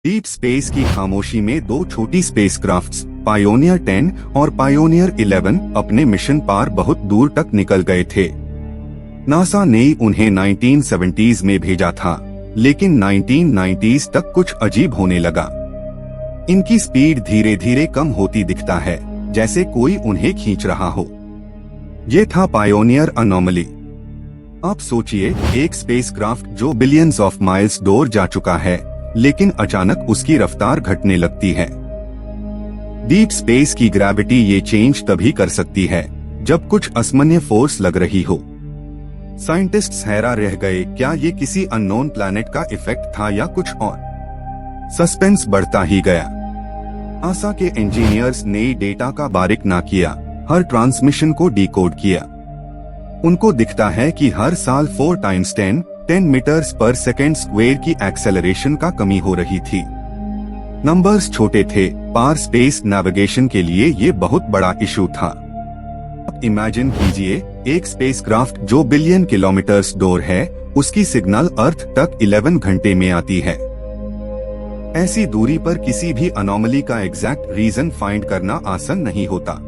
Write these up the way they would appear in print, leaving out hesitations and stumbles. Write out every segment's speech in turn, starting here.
Deep space की खामोशी में दो छोटी स्पेसक्राफ्ट्स पायोनियर 10 और पायोनियर 11 अपने मिशन पार बहुत दूर तक निकल गए थे। नासा ने उन्हें 1970s में भेजा था, लेकिन 1990s तक कुछ अजीब होने लगा। इनकी स्पीड धीरे धीरे कम होती दिखता है, जैसे कोई उन्हें खींच रहा हो। ये था पायोनियर अनोमली। आप सोचिए, एक स्पेसक्राफ्ट जो बिलियंस ऑफ माइल्स दूर जा चुका है, लेकिन अचानक उसकी रफ्तार घटने लगती है। डीप स्पेस की ग्रेविटी ये चेंज तभी कर सकती है जब कुछ असामान्य फोर्स लग रही हो। साइंटिस्ट्स हैरान रह गए, क्या ये किसी अननोन प्लैनेट का इफेक्ट था या कुछ और? सस्पेंस बढ़ता ही गया। नासा के इंजीनियर्स ने डेटा का बारीक ना किया, हर ट्रांसमिशन को डिकोड किया। उनको दिखता है कि हर साल 4 × 10 मीटर्स पर सेकेंड स्क्वायर की एक्सेलरेशन का कमी हो रही थी। नंबर्स छोटे थे, पार स्पेस नेविगेशन के लिए ये बहुत बड़ा इशू था। अब इमेजिन कीजिए, एक स्पेसक्राफ्ट जो बिलियन किलोमीटर्स दूर है, उसकी सिग्नल अर्थ तक 11 घंटे में आती है। ऐसी दूरी पर किसी भी अनोमली का एग्जैक्ट रीजन फाइंड करना आसान नहीं होता।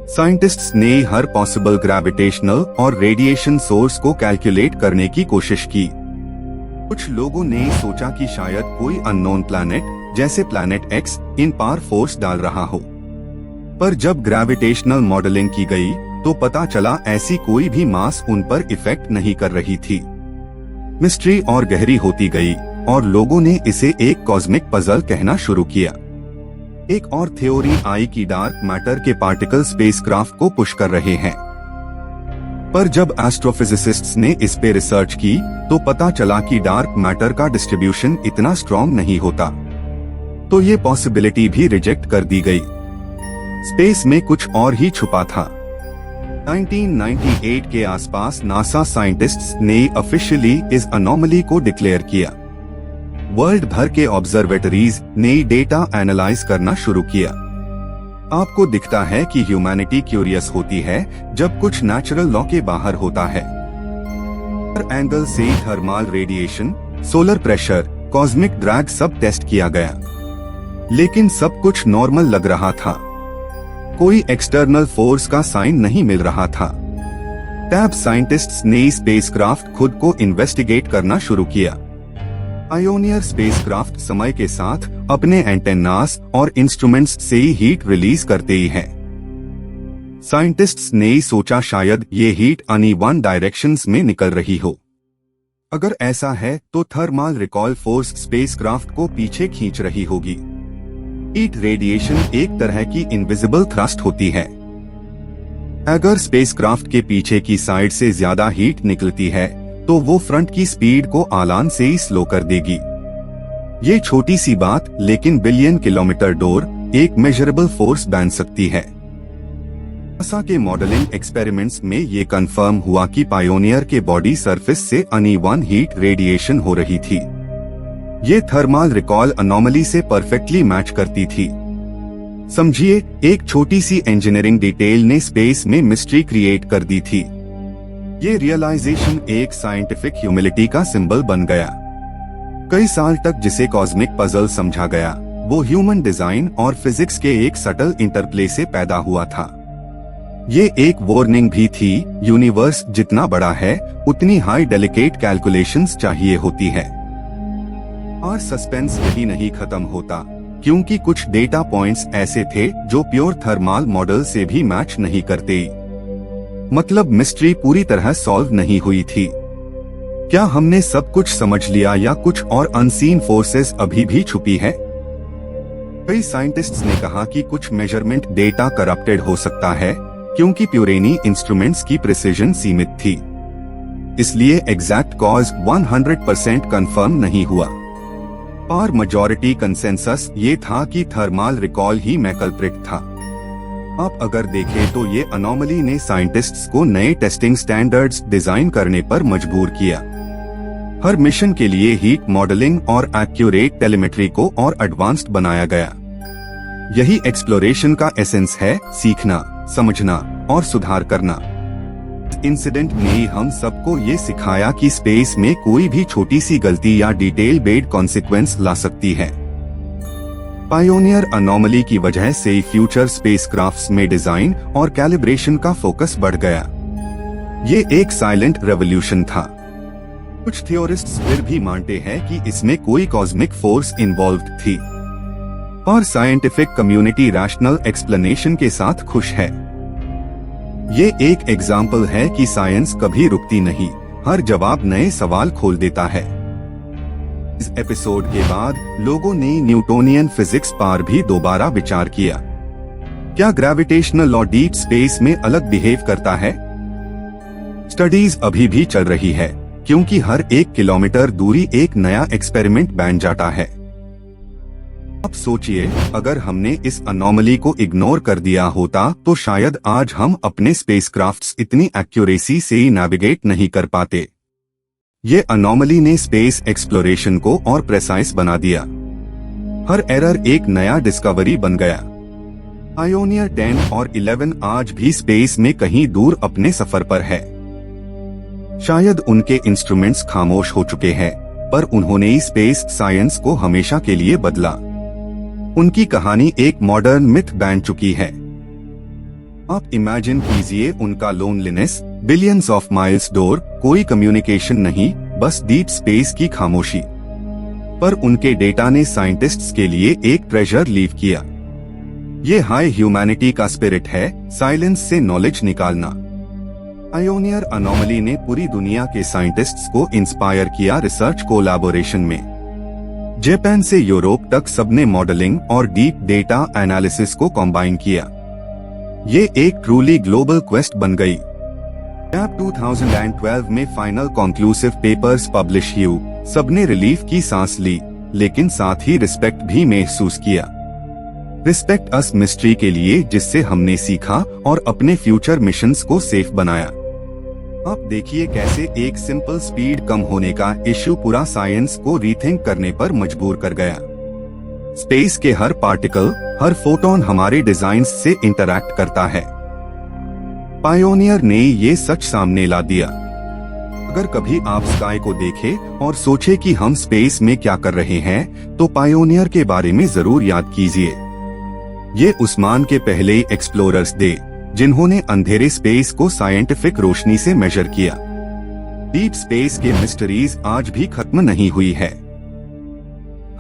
साइंटिस्ट्स ने हर पॉसिबल ग्रेविटेशनल और रेडिएशन सोर्स को कैलकुलेट करने की कोशिश की। कुछ लोगों ने सोचा कि शायद कोई अननोन प्लैनेट, जैसे प्लैनेट एक्स, इन पार फोर्स डाल रहा हो। पर जब ग्रेविटेशनल मॉडलिंग की गई, तो पता चला ऐसी कोई भी मास उन पर इफेक्ट नहीं कर रही थी। मिस्ट्री और गहरी होती गई और लोगों ने इसे एक कॉस्मिक पजल कहना शुरू किया। एक और थ्योरी आई कि डार्क मैटर के पार्टिकल स्पेसक्राफ्ट को पुश कर रहे हैं। पर जब एस्ट्रोफिजिसिस्ट्स ने इस पे रिसर्च की, तो पता चला कि डार्क मैटर का डिस्ट्रीब्यूशन इतना स्ट्रॉन्ग नहीं होता। तो ये पॉसिबिलिटी भी रिजेक्ट कर दी गई। स्पेस में कुछ और ही छुपा था। 1998 के आसपास नासा साइंटिस्ट्स ने ऑफिशियली इस अनोमली को डिक्लेयर किया। वर्ल्ड भर के ऑब्जर्वेटरीज ने डेटा एनालाइज करना शुरू किया। आपको दिखता है कि ह्यूमैनिटी क्यूरियस होती है जब कुछ नेचुरल लॉ के बाहर होता है। हर एंगल से thermal radiation, solar pressure, cosmic drag सब टेस्ट किया गया, लेकिन सब कुछ नॉर्मल लग रहा था। कोई एक्सटर्नल फोर्स का साइन नहीं मिल रहा था। तब साइंटिस्ट्स ने स्पेसक्राफ्ट खुद को इन्वेस्टिगेट करना शुरू किया। पायोनियर स्पेसक्राफ्ट समय के साथ अपने एंटेनास और इंस्ट्रूमेंट्स से हीट रिलीज करते ही है। साइंटिस्ट्स ने सोचा शायद ये हीट अनइवन डायरेक्शंस में निकल रही हो। अगर ऐसा है तो थर्मल रिकॉल फोर्स स्पेसक्राफ्ट को पीछे खींच रही होगी। हीट रेडिएशन एक तरह की इनविजिबल थ्रस्ट होती है। अगर स्पेसक्राफ्ट के पीछे की साइड से ज्यादा हीट निकलती है, तो वो फ्रंट की स्पीड को आलान से ही स्लो कर देगी। ये छोटी सी बात, लेकिन बिलियन किलोमीटर दूर एक मेजरेबल फोर्स बन सकती है। नासा के मॉडलिंग एक्सपेरिमेंट्स में ये कंफर्म हुआ कि पायोनियर के बॉडी सरफेस से अनइवन हीट रेडिएशन हो रही थी। ये थर्मल रिकॉल अनोमली से परफेक्टली मैच करती थी। समझिए, एक छोटी सी इंजीनियरिंग डिटेल ने स्पेस में मिस्ट्री क्रिएट कर दी थी। ये रियलाइजेशन एक साइंटिफिक ह्यूमिलिटी का सिंबल बन गया। कई साल तक जिसे कॉस्मिक पजल समझा गया, वो ह्यूमन डिजाइन और फिजिक्स के एक सटल इंटरप्ले से पैदा हुआ था। ये एक वार्निंग भी थी, यूनिवर्स जितना बड़ा है, उतनी हाई डेलिकेट कैलकुलेशंस चाहिए होती है। और सस्पेंस यही नहीं खत्म होता, क्योंकि कुछ डेटा पॉइंट्स ऐसे थे जो प्योर थर्मल मॉडल से भी मैच नहीं करते। मतलब मिस्ट्री पूरी तरह सॉल्व नहीं हुई थी। क्या हमने सब कुछ समझ लिया या कुछ और अनसीन फोर्सेस अभी भी छुपी है? कई साइंटिस्ट्स ने कहा कि कुछ मेजरमेंट डेटा करप्टेड हो सकता है, क्योंकि प्यूरेनी इंस्ट्रूमेंट्स की प्रिसिजन सीमित थी। इसलिए एग्जैक्ट कॉज 100% कंफर्म नहीं हुआ। और मेजॉरिटी कंसेंसस ये था कि थर्मल रिकॉल ही में कल्प्रिट था। आप अगर देखें तो ये अनोमली ने साइंटिस्ट्स को नए टेस्टिंग स्टैंडर्ड्स डिजाइन करने पर मजबूर किया। हर मिशन के लिए हीट मॉडलिंग और एक्यूरेट टेलीमेट्री को और एडवांस्ड बनाया गया। यही एक्सप्लोरेशन का एसेंस है, सीखना, समझना और सुधार करना। इंसिडेंट ने हम सबको ये सिखाया कि स्पेस में कोई भी छोटी सी गलती या डिटेल बेड कॉन्सिक्वेंस ला सकती है। पायोनियर अनोमली की वजह से फ्यूचर स्पेसक्राफ्ट्स में डिजाइन और कैलिब्रेशन का फोकस बढ़ गया। ये एक साइलेंट रेवोल्यूशन था। कुछ थियोरिस्ट्स फिर भी मानते हैं कि इसमें कोई कॉस्मिक फोर्स इन्वॉल्व्ड थी, और साइंटिफिक कम्युनिटी रैशनल एक्सप्लेनेशन के साथ खुश है। ये एक एग्जाम्पल है कि साइंस कभी रुकती नहीं, हर जवाब नए सवाल खोल देता है। इस एपिसोड के बाद लोगों ने न्यूटोनियन फिजिक्स पर भी दोबारा विचार किया। क्या ग्रेविटेशनल लॉ डीप स्पेस में अलग बिहेव करता है? स्टडीज अभी भी चल रही है, क्योंकि हर 1 किलोमीटर दूरी एक नया एक्सपेरिमेंट बन जाता है। अब सोचिए, अगर हमने इस अनोमली को इग्नोर कर दिया होता तो शायद आज हम अपने स्पेसक्राफ्ट्स इतनी एक्यूरेसी से नेविगेट नहीं कर पाते। ये अनोमली ने स्पेस एक्सप्लोरेशन को और प्रेसाइज बना दिया। हर एरर एक नया डिस्कवरी बन गया। पायोनियर 10 और 11 आज भी स्पेस में कहीं दूर अपने सफर पर है। शायद उनके इंस्ट्रूमेंट्स खामोश हो चुके हैं, पर उन्होंने स्पेस साइंस को हमेशा के लिए बदला। उनकी कहानी एक मॉडर्न मिथ बन चुकी है। आप इमेजिन कीजिए उनका loneliness, billions of miles door, कोई कम्युनिकेशन नहीं, बस डीप स्पेस की खामोशी। पर उनके डेटा ने साइंटिस्ट्स के लिए एक ट्रेजर लीव किया। ये हाई ह्यूमैनिटी का स्पिरिट है, साइलेंस से नॉलेज निकालना। पायोनियर अनोमली ने पूरी दुनिया के साइंटिस्ट्स को इंस्पायर किया रिसर्च कोलैबोरेशन में। जापान से यूरोप तक सबने मॉडलिंग और डीप डेटा एनालिसिस को कंबाइन किया। ये एक ट्रूली ग्लोबल क्वेस्ट बन गई। जब 2012 में फाइनल कंक्लूसिव पेपर्स पब्लिश हुए, सबने रिलीफ की सांस ली, लेकिन साथ ही रिस्पेक्ट भी महसूस किया। रिस्पेक्ट अस मिस्ट्री के लिए, जिससे हमने सीखा और अपने फ्यूचर मिशंस को सेफ बनाया। अब देखिए कैसे एक सिंपल स्पीड कम होने का इश्यू पूरा साइंस को रीथिंक करने पर मजबूर कर गया। स्पेस के हर पार्टिकल, हर फोटोन हमारे डिजाइन से इंटरैक्ट करता है। पायोनियर ने ये सच सामने ला दिया। अगर कभी आप स्काई को देखें और सोचे कि हम स्पेस में क्या कर रहे हैं, तो पायोनियर के बारे में जरूर याद कीजिए। ये उस्मान के पहले एक्सप्लोरर्स थे, जिन्होंने अंधेरे स्पेस को साइंटिफिक रोशनी से मेजर किया। डीप स्पेस के मिस्टरीज आज भी खत्म नहीं हुई है।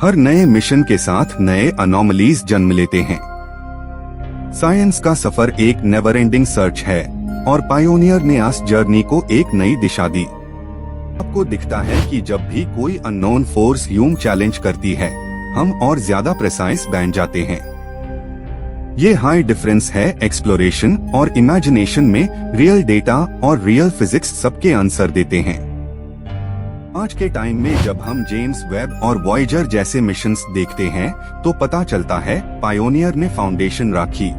हर नए मिशन के साथ नए अनोमलीज जन्म लेते हैं। साइंस का सफर एक नेवर एंडिंग सर्च है, और पायोनियर ने इस जर्नी को एक नई दिशा दी। आपको दिखता है कि जब भी कोई अननोन फोर्स ह्यूम चैलेंज करती है, हम और ज्यादा प्रेसाइज बन जाते हैं। ये हाई डिफरेंस है एक्सप्लोरेशन और इमेजिनेशन में। रियल डेटा और रियल फिजिक्स सबके आंसर देते हैं। आज के टाइम में जब हम जेम्स वेब और वॉयेजर जैसे मिशंस देखते हैं, तो पता चलता है पायोनियर ने फाउंडेशन रखी।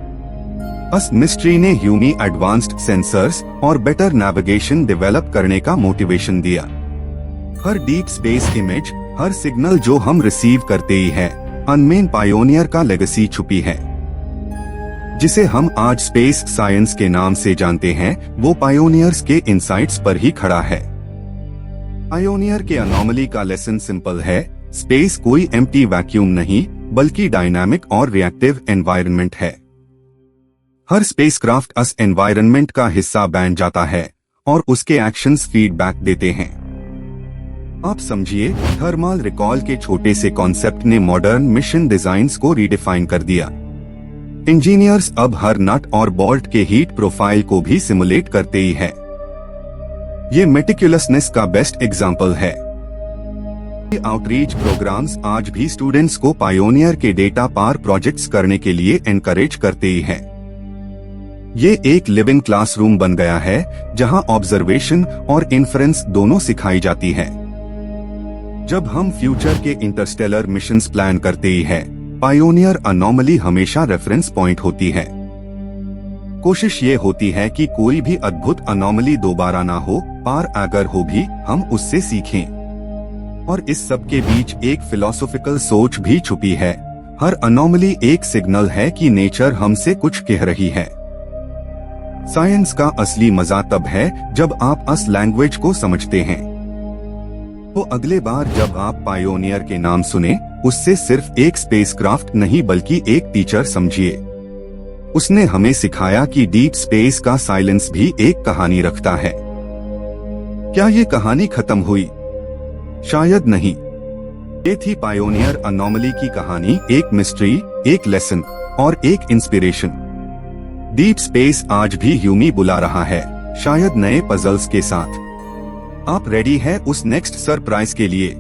इस मिस्ट्री ने ह्यूमी एडवांस्ड सेंसर्स और बेटर नेविगेशन डेवलप करने का मोटिवेशन दिया। हर डीप स्पेस इमेज, हर सिग्नल जो हम रिसीव करते ही है, अनमेन पायोनियर का लेगेसी छुपी है। जिसे हम आज स्पेस साइंस के नाम से जानते हैं, वो पायोनियर्स के इनसाइट्स पर ही खड़ा है। पायोनियर के अनोमली का लेसन सिंपल है। स्पेस कोई एम्प्टी वैक्यूम नहीं, बल्कि डायनामिक और रिएक्टिव एनवायरनमेंट है। हर स्पेसक्राफ्ट उस एनवायरनमेंट का हिस्सा बन जाता है और उसके एक्शंस फीडबैक देते हैं। आप समझिए, थर्मल रिकॉल के छोटे से कॉन्सेप्ट ने मॉडर्न मिशन डिजाइन्स को रीडिफाइन कर दिया। इंजीनियर्स अब हर नट और बोल्ट के हीट प्रोफाइल को भी सिमुलेट करते ही है। ये मेटिकुलसनेस का बेस्ट एग्जाम्पल है। आउटरीच प्रोग्राम्स आज भी स्टूडेंट्स को पायोनियर के डेटा पर प्रोजेक्ट्स करने के लिए एनकरेज करते ही हैं। ये एक लिविंग क्लासरूम बन गया है, जहां ऑब्जर्वेशन और इन्फ्रेंस दोनों सिखाई जाती है। जब हम फ्यूचर के इंटरस्टेलर मिशंस प्लान करते ही है, पायोनियर अनोमली हमेशा रेफरेंस पॉइंट होती है। कोशिश ये होती है कि कोई भी अद्भुत अनोमली दोबारा ना हो, पर अगर हो भी हम उससे सीखें। और इस सब के बीच एक फिलोसॉफिकल सोच भी छुपी है। हर अनोमली एक सिग्नल है कि नेचर हमसे कुछ कह रही है। साइंस का असली मजा तब है जब आप उस लैंग्वेज को समझते हैं। तो अगले बार जब आप पायोनियर के नाम सुने, उससे सिर्फ एक स्पेसक्राफ्ट नहीं बल्कि एक टीचर समझिए। उसने हमें सिखाया कि डीप स्पेस का साइलेंस भी एक कहानी रखता है। क्या ये कहानी खत्म हुई? शायद नहीं। ये थी पायोनियर अनोमली की कहानी, एक मिस्ट्री, एक लेसन और एक इंस्पिरेशन। डीप स्पेस आज भी ह्यूमी बुला रहा है, शायद नए पजल्स के साथ। आप रेडी हैं उस नेक्स्ट सरप्राइज के लिए?